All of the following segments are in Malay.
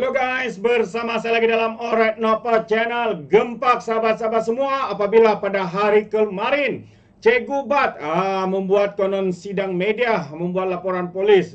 Hello guys, bersama saya lagi dalam Alright Nova Channel. Gempak sahabat-sahabat semua apabila pada hari kemarin Cikgu Bat membuat konon sidang media, membuat laporan polis.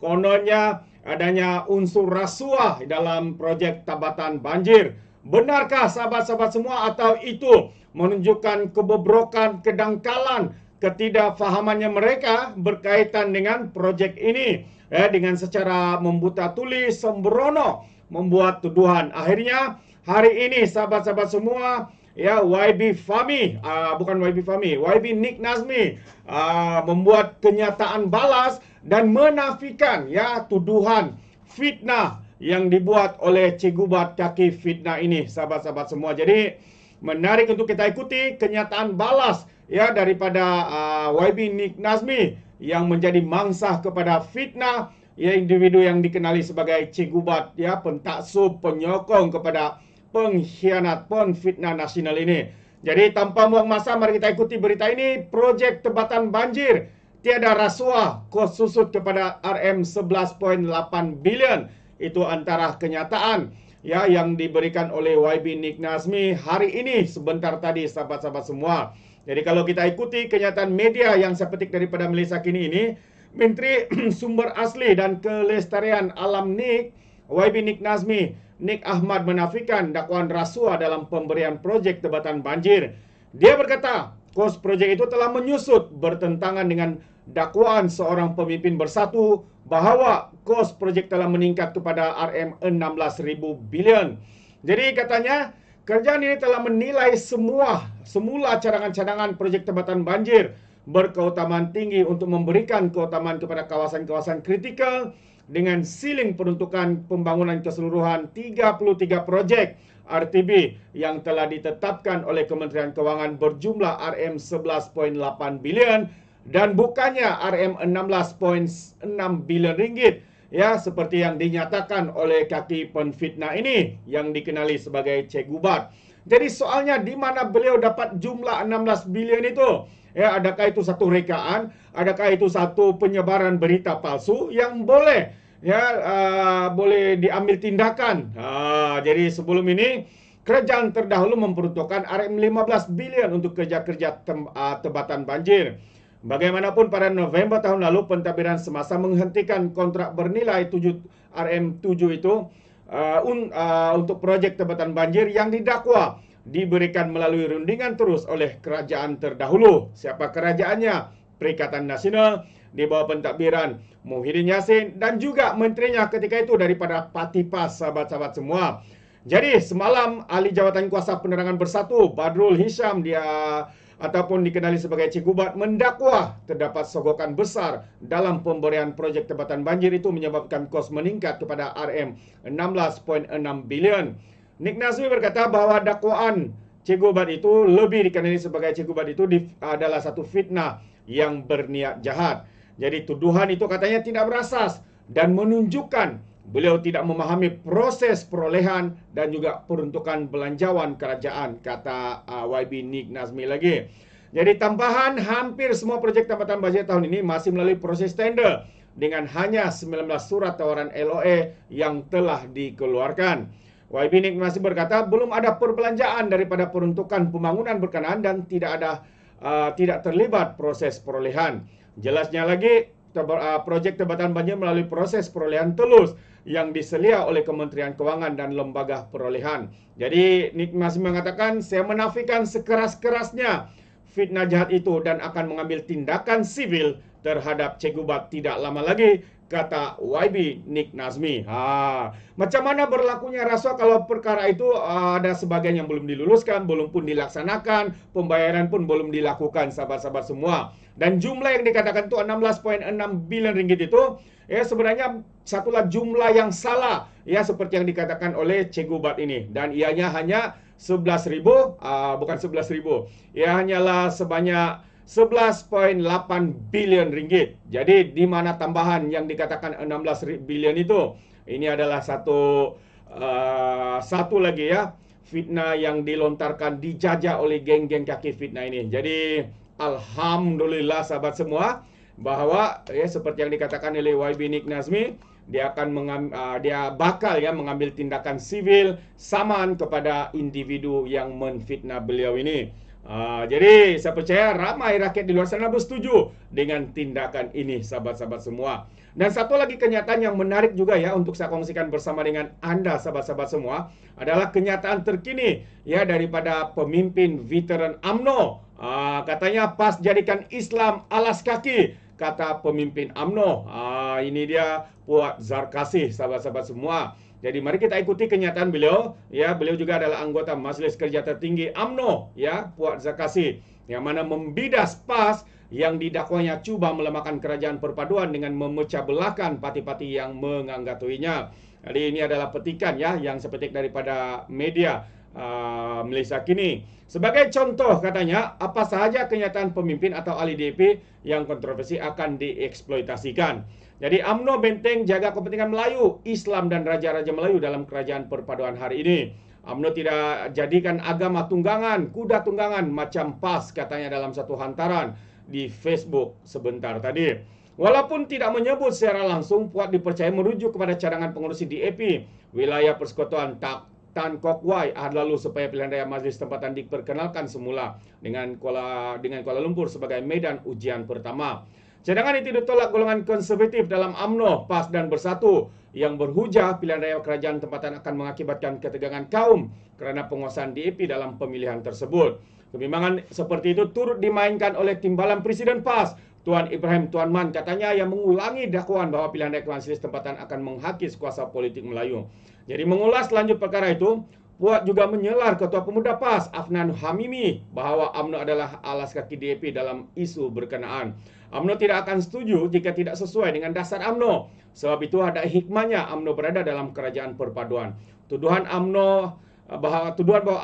Kononnya adanya unsur rasuah dalam projek Tabatan Banjir. Benarkah sahabat-sahabat semua atau itu menunjukkan kebobrokan, kedangkalan, ketidakfahamannya mereka berkaitan dengan projek ini? Dengan secara membuta tulis, sembrono membuat tuduhan. Akhirnya hari ini sahabat-sahabat semua, YB Fahmi, bukan YB Fahmi, YB Nik Nazmi membuat kenyataan balas dan menafikan tuduhan fitnah yang dibuat oleh Cikgu Bat kaki fitnah ini, sahabat-sahabat semua. Jadi menarik untuk kita ikuti kenyataan balas daripada YB Nik Nazmi yang menjadi mangsa kepada fitnah individu yang dikenali sebagai Cikgu Bat, pentaksub, penyokong kepada pengkhianat, penfitnah nasional ini. Jadi tanpa buang masa, mari kita ikuti berita ini. Projek Tabatan Banjir tiada rasuah, kos susut kepada RM 11.8 bilion. Itu antara kenyataan yang diberikan oleh YB Nik Nazmi hari ini sebentar tadi, sahabat-sahabat semua. Jadi kalau kita ikuti kenyataan media yang saya petik daripada Malaysia Kini ini, Menteri Sumber Asli dan Kelestarian Alam Nik, YB Nik Nazmi, Nik Ahmad menafikan dakwaan rasuah dalam pemberian projek Tabatan Banjir. Dia berkata, kos projek itu telah menyusut bertentangan dengan dakwaan seorang pemimpin Bersatu bahawa kos projek telah meningkat kepada RM 16,000 bilion. Jadi katanya, kerajaan ini telah menilai semula cadangan-cadangan projek Tabatan Banjir berkeutamaan tinggi untuk memberikan keutamaan kepada kawasan-kawasan kritikal dengan siling peruntukan pembangunan keseluruhan 33 projek RTB yang telah ditetapkan oleh Kementerian Kewangan berjumlah RM 11.8 bilion dan bukannya RM 16.6 bilion ringgit. Seperti yang dinyatakan oleh kaki penfitnah ini yang dikenali sebagai Cikgu Bat. Jadi soalnya di mana beliau dapat jumlah 16 bilion itu? Adakah itu satu rekaan? Adakah itu satu penyebaran berita palsu yang boleh boleh diambil tindakan? Jadi sebelum ini kerajaan terdahulu memperuntukkan RM 15 bilion untuk kerja-kerja Tabatan Banjir. Bagaimanapun pada November tahun lalu pentadbiran semasa menghentikan kontrak bernilai RM 7 itu untuk projek Tabatan Banjir yang didakwa diberikan melalui rundingan terus oleh kerajaan terdahulu. Siapa kerajaannya? Perikatan Nasional di bawah pentadbiran Muhyiddin Yassin dan juga menterinya ketika itu daripada Parti PAS, sahabat-sahabat semua. Jadi semalam ahli jawatan kuasa penerangan Bersatu Badrul Hisham ataupun dikenali sebagai Cikgu Bat mendakwa terdapat sogokan besar dalam pemberian projek Tabatan Banjir itu menyebabkan kos meningkat kepada RM 16.6 bilion. Nik Nazmi berkata bahawa dakwaan Cikgu Bat itu lebih dikenali sebagai Cikgu Bat itu adalah satu fitnah yang berniat jahat. Jadi tuduhan itu katanya tidak berasas dan menunjukkan beliau tidak memahami proses perolehan dan juga peruntukan belanjawan kerajaan, kata YB Nik Nazmi lagi. Jadi tambahan, hampir semua projek Tabatan Banjir tahun ini masih melalui proses tender dengan hanya 19 surat tawaran LOA yang telah dikeluarkan. YB Nik Nazmi berkata belum ada perbelanjaan daripada peruntukan pembangunan berkenaan dan tidak terlibat proses perolehan. Jelasnya lagi, projek Tabatan Banjir melalui proses perolehan telus yang diselia oleh Kementerian Kewangan dan lembaga perolehan. Jadi Nik Nazmi mengatakan, saya menafikan sekeras-kerasnya fitnah jahat itu dan akan mengambil tindakan sivil terhadap Cikgu Bat tidak lama lagi, kata YB Nik Nazmi. Macam mana berlakunya rasuah kalau perkara itu ada sebagian yang belum diluluskan, belum pun dilaksanakan, pembayaran pun belum dilakukan, sahabat-sahabat semua. Dan jumlah yang dikatakan itu 16.6 bilion ringgit itu sebenarnya satulah jumlah yang salah seperti yang dikatakan oleh Cikgu Bat ini, dan ianya hanya 11.000 bukan 11.000. Ia hanyalah sebanyak 11.8 bilion ringgit. Jadi di mana tambahan yang dikatakan 16 bilion itu? Ini adalah satu lagi fitnah yang dilontarkan, dijajah oleh geng-geng kaki fitnah ini. Jadi alhamdulillah sahabat semua, bahwa ya seperti yang dikatakan oleh YB Nick Nazmi, dia bakal ya mengambil tindakan sivil saman kepada individu yang menfitnah beliau ini. Jadi saya percaya ramai rakyat di luar sana bersetuju dengan tindakan ini, sahabat-sahabat semua. Dan satu lagi kenyataan yang menarik juga ya untuk saya kongsikan bersama dengan Anda, sahabat-sahabat semua, adalah kenyataan terkini ya daripada pemimpin veteran UMNO. Katanya PAS jadikan Islam alas kaki, kata pemimpin UMNO. Ini dia Puat Zarkasih, sahabat-sahabat semua. Jadi mari kita ikuti kenyataan beliau. Ya, beliau juga adalah anggota Majelis Kerja Tertinggi UMNO, ya, Puat Zarkasih, yang mana membidas PAS yang didakwanya cuba melemahkan kerajaan perpaduan dengan memecah belahkan parti-parti yang menganggatuinya. Jadi ini adalah petikan ya yang saya petik daripada media Malaysia kini. Sebagai contoh katanya, apa sahaja kenyataan pemimpin atau ahli DAP yang kontroversi akan dieksploitasikan. Jadi UMNO benteng jaga kepentingan Melayu, Islam dan Raja-Raja Melayu dalam kerajaan perpaduan hari ini. UMNO tidak jadikan agama tunggangan, kuda tunggangan macam PAS, katanya dalam satu hantaran di Facebook sebentar tadi. Walaupun tidak menyebut secara langsung, Puat dipercaya merujuk kepada cadangan pengurusi DAP wilayah persekutuan Tan Kok Wai lalu supaya pilihan raya Majlis Tempatan diperkenalkan semula dengan Kuala Lumpur sebagai medan ujian pertama. Cadangan itu ditolak golongan konservatif dalam UMNO, PAS dan Bersatu yang berhujah pilihan raya kerajaan tempatan akan mengakibatkan ketegangan kaum kerana penguasaan DAP dalam pemilihan tersebut. Kebimbangan seperti itu turut dimainkan oleh timbalan Presiden PAS, Tuan Ibrahim Tuan Man, katanya yang mengulangi dakwaan bahawa pilihan raya Majlis Tempatan akan menghakis kuasa politik Melayu. Jadi mengulas lanjut perkara itu, Puat juga menyelar Ketua Pemuda PAS, Afnan Hamimi, bahawa UMNO adalah alas kaki DAP dalam isu berkenaan. UMNO tidak akan setuju jika tidak sesuai dengan dasar UMNO. Sebab itu ada hikmahnya UMNO berada dalam kerajaan perpaduan. Tuduhan bahwa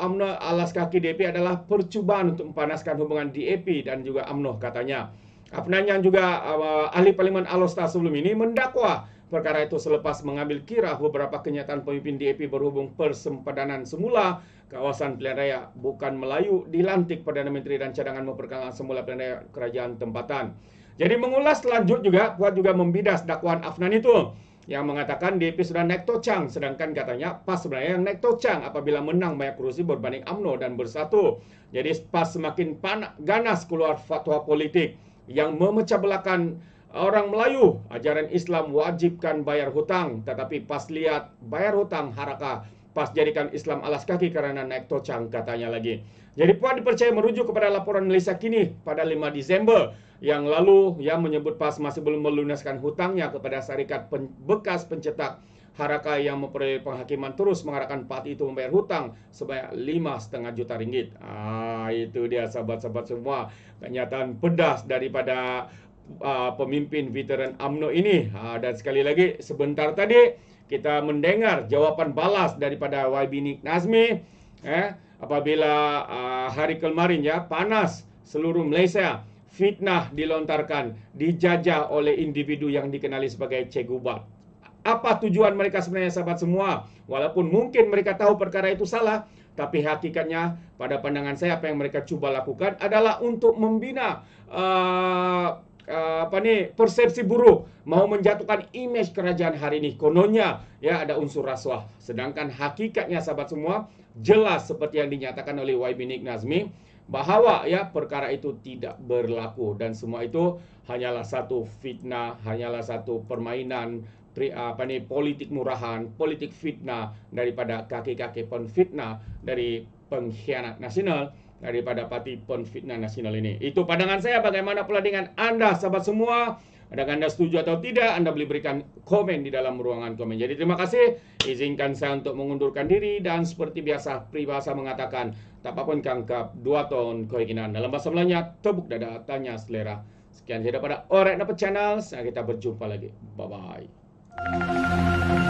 UMNO alas kaki DAP adalah percubaan untuk mempanaskan hubungan DAP dan juga UMNO, katanya. Afnan yang juga ahli Parlimen Alor-Star sebelum ini mendakwa perkara itu selepas mengambil kira beberapa kenyataan pemimpin DAP berhubung persempadanan semula kawasan pilihan raya bukan Melayu dilantik Perdana Menteri dan cadangan memperkenalkan semula pilihan raya kerajaan tempatan. Jadi mengulas lanjut juga, Puat juga membidas dakwaan Afnan itu yang mengatakan DAP sudah naik tocang, sedangkan katanya PAS sebenarnya yang naik tocang apabila menang banyak kerusi berbanding UMNO dan Bersatu. Jadi PAS semakin ganas keluar fatwa politik yang memecah belahkan orang Melayu. Ajaran Islam wajibkan bayar hutang, tetapi PAS lihat bayar hutang harakah. PAS jadikan Islam alas kaki kerana naik tocang, katanya lagi. Jadi Puan dipercaya merujuk kepada laporan Malaysia kini pada 5 Disember yang lalu yang menyebut PAS masih belum melunaskan hutangnya kepada syarikat bekas pencetak harakah yang memperoleh penghakiman, terus mengarahkan parti itu membayar hutang sebanyak 5,5 juta ringgit. Itu dia sahabat-sahabat semua, kenyataan pedas daripada pemimpin veteran UMNO ini. Dan sekali lagi sebentar tadi kita mendengar jawapan balas daripada YB Nick Nazmi apabila hari kemarin ya panas seluruh Malaysia, fitnah dilontarkan, dijajah oleh individu yang dikenali sebagai Cikgu Bat. Apa tujuan mereka sebenarnya, sahabat semua? Walaupun mungkin mereka tahu perkara itu salah, tapi hakikatnya pada pandangan saya apa yang mereka cuba lakukan adalah untuk membina persepsi buruk, mau menjatuhkan imej kerajaan hari ini. Kononnya ya ada unsur rasuah, sedangkan hakikatnya sahabat semua jelas seperti yang dinyatakan oleh YB Nick Nazmi bahawa ya perkara itu tidak berlaku dan semua itu hanyalah satu fitnah, hanyalah satu permainan politik murahan, politik fitnah daripada kaki-kaki penfitnah dari pengkhianat nasional, daripada parti penfitnah nasional ini. Itu pandangan saya. Bagaimana pula dengan Anda, sahabat semua? Adakah Anda setuju atau tidak? Anda boleh berikan komen di dalam ruangan komen. Jadi terima kasih. Izinkan saya untuk mengundurkan diri dan seperti biasa peribahasa mengatakan tak apapun kangkap 2 ton keyakinan. Dalam bahasa Melayunya, tepuk dada, tanya selera. Sekian saja daripada Alright Dapat Channel. Kita berjumpa lagi. Bye-bye.